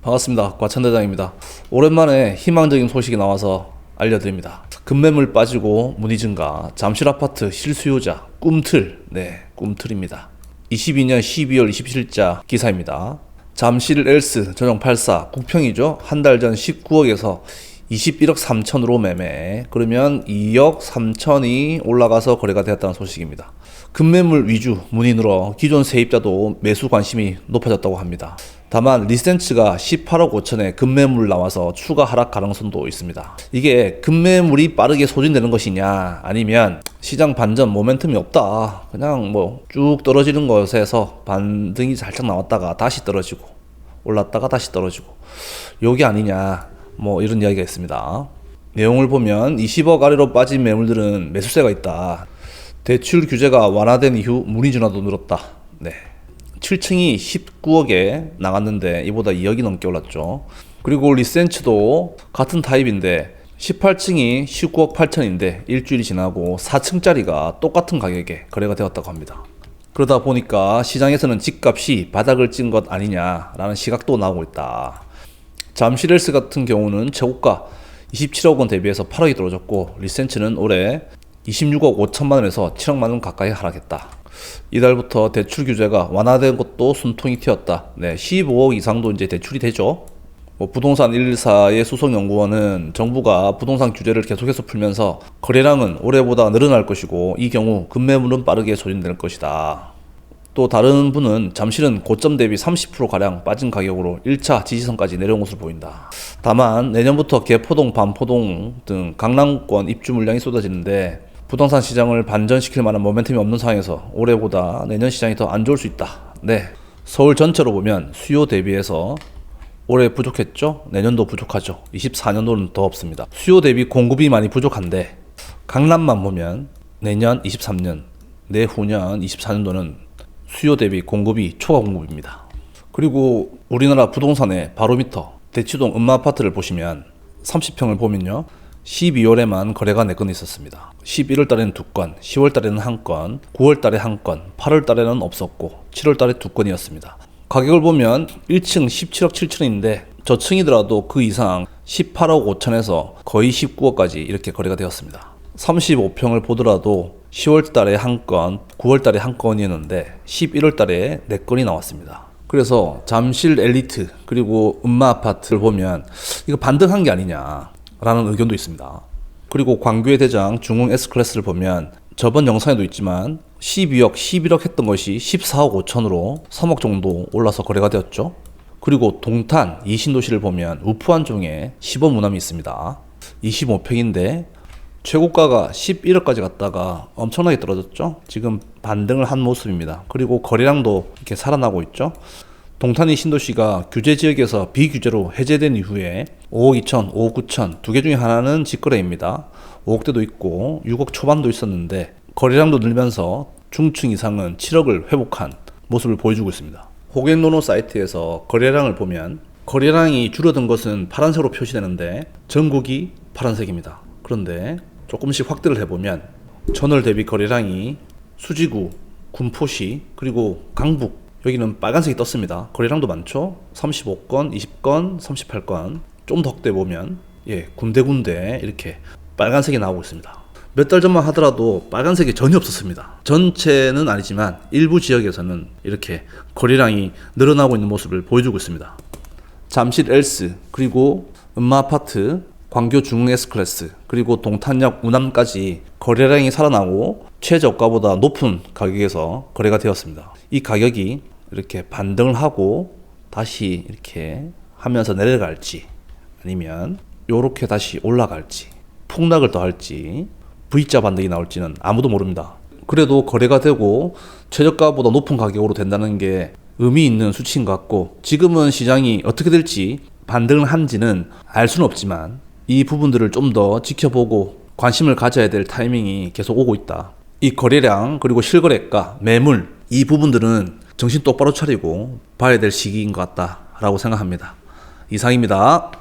반갑습니다. 과천대장입니다. 오랜만에 희망적인 소식이 나와서 알려드립니다. 급매물 빠지고 문의 증가, 잠실 아파트 실수요자 꿈틀, 꿈틀입니다. 22년 12월 27일자 기사입니다. 잠실 엘스 전용 84 국평이죠. 한 달 전 19억에서 21억 3천으로 매매, 그러면 2억 3천이 올라가서 거래가 되었다는 소식입니다. 급매물 위주 문의 늘어 기존 세입자도 매수 관심이 높아졌다고 합니다. 다만 리센츠가 18억 5천에 급매물 나와서 추가 하락 가능성도 있습니다. 이게 급매물이 빠르게 소진되는 것이냐, 아니면 시장 반전 모멘텀이 없다, 그냥 뭐 쭉 떨어지는 것에서 반등이 살짝 나왔다가 다시 떨어지고 올랐다가 다시 떨어지고 요게 아니냐, 뭐 이런 이야기가 있습니다. 내용을 보면 20억 아래로 빠진 매물들은 매수세가 있다. 대출 규제가 완화된 이후 문의 전화도 늘었다. 7층이 19억에 나갔는데 이보다 2억이 넘게 올랐죠. 그리고 리센츠도 같은 타입인데 18층이 19억 8천인데 일주일이 지나고 4층짜리가 똑같은 가격에 거래가 되었다고 합니다. 그러다 보니까 시장에서는 집값이 바닥을 찐 것 아니냐라는 시각도 나오고 있다. 잠실 엘스 같은 경우는 최고가 27억 원 대비해서 8억이 떨어졌고, 리센츠는 올해 26억 5천만 원에서 7억만 원 가까이 하락했다. 이달부터 대출 규제가 완화된 것도 숨통이 튀었다. 15억 이상도 이제 대출이 되죠. 부동산 114의 수석연구원은 정부가 부동산 규제를 계속해서 풀면서 거래량은 올해보다 늘어날 것이고, 이 경우 급매물은 빠르게 소진될 것이다. 또 다른 분은 잠실은 고점 대비 30%가량 빠진 가격으로 1차 지지선까지 내려온 것으로 보인다. 다만 내년부터 개포동, 반포동 등 강남권 입주 물량이 쏟아지는데 부동산 시장을 반전시킬 만한 모멘텀이 없는 상황에서 올해보다 내년 시장이 더 안 좋을 수 있다. 서울 전체로 보면 수요 대비해서 올해 부족했죠? 내년도 부족하죠. 24년도는 더 없습니다. 수요 대비 공급이 많이 부족한데, 강남만 보면 내년 23년, 내후년 24년도는 수요 대비 공급이 초과 공급입니다. 그리고 우리나라 부동산의 바로미터 대치동 음마아파트를 보시면 30평을 보면요, 12월에만 거래가 4건 있었습니다. 11월 달에는 2건, 10월 달에는 1건, 9월 달에 1건, 8월 달에는 없었고 7월 달에 2건이었습니다. 가격을 보면 1층 17억 7천인데 저층이더라도 그 이상 18억 5천에서 거의 19억까지 이렇게 거래가 되었습니다. 35평을 보더라도 10월 달에 1건, 9월 달에 1건이었는데 11월 달에 4건이 나왔습니다. 그래서 잠실 엘리트 그리고 음마아파트를 보면 이거 반등한 게 아니냐라는 의견도 있습니다. 그리고 광교의 대장 중흥 S클래스를 보면 저번 영상에도 있지만 12억, 11억 했던 것이 14억 5천으로 3억 정도 올라서 거래가 되었죠. 그리고 동탄 이신도시를 보면 우프한 중에 10억 무남이 있습니다. 25평인데 최고가가 11억까지 갔다가 엄청나게 떨어졌죠. 지금 반등을 한 모습입니다. 그리고 거래량도 이렇게 살아나고 있죠. 동탄이 신도시가 규제 지역에서 비규제로 해제된 이후에 5억 2천, 5억 9천 두 개 중에 하나는 직거래입니다. 5억대도 있고 6억 초반도 있었는데 거래량도 늘면서 중층 이상은 7억을 회복한 모습을 보여주고 있습니다. 호갱노노 사이트에서 거래량을 보면 거래량이 줄어든 것은 파란색으로 표시되는데 전국이 파란색입니다. 그런데 조금씩 확대를 해보면 전월 대비 거래량이 수지구, 군포시, 그리고 강북 여기는 빨간색이 떴습니다. 거래량도 많죠. 35건, 20건, 38건. 좀 더 확대해 보면 군데군데 이렇게 빨간색이 나오고 있습니다. 몇 달 전만 하더라도 빨간색이 전혀 없었습니다. 전체는 아니지만 일부 지역에서는 이렇게 거래량이 늘어나고 있는 모습을 보여주고 있습니다. 잠실 엘스, 그리고 음마아파트, 광교 중흥 S클래스, 그리고 동탄역 우남까지 거래량이 살아나고 최저가보다 높은 가격에서 거래가 되었습니다. 이 가격이 이렇게 반등을 하고 다시 이렇게 하면서 내려갈지, 아니면 이렇게 다시 올라갈지, 폭락을 더 할지, V자 반등이 나올지는 아무도 모릅니다. 그래도 거래가 되고 최저가보다 높은 가격으로 된다는 게 의미 있는 수치인 것 같고, 지금은 시장이 어떻게 될지 반등을 한지는 알 수는 없지만 이 부분들을 좀 더 지켜보고 관심을 가져야 될 타이밍이 계속 오고 있다. 이 거래량, 그리고 실거래가, 매물, 이 부분들은 정신 똑바로 차리고 봐야 될 시기인 것 같다라고 생각합니다. 이상입니다.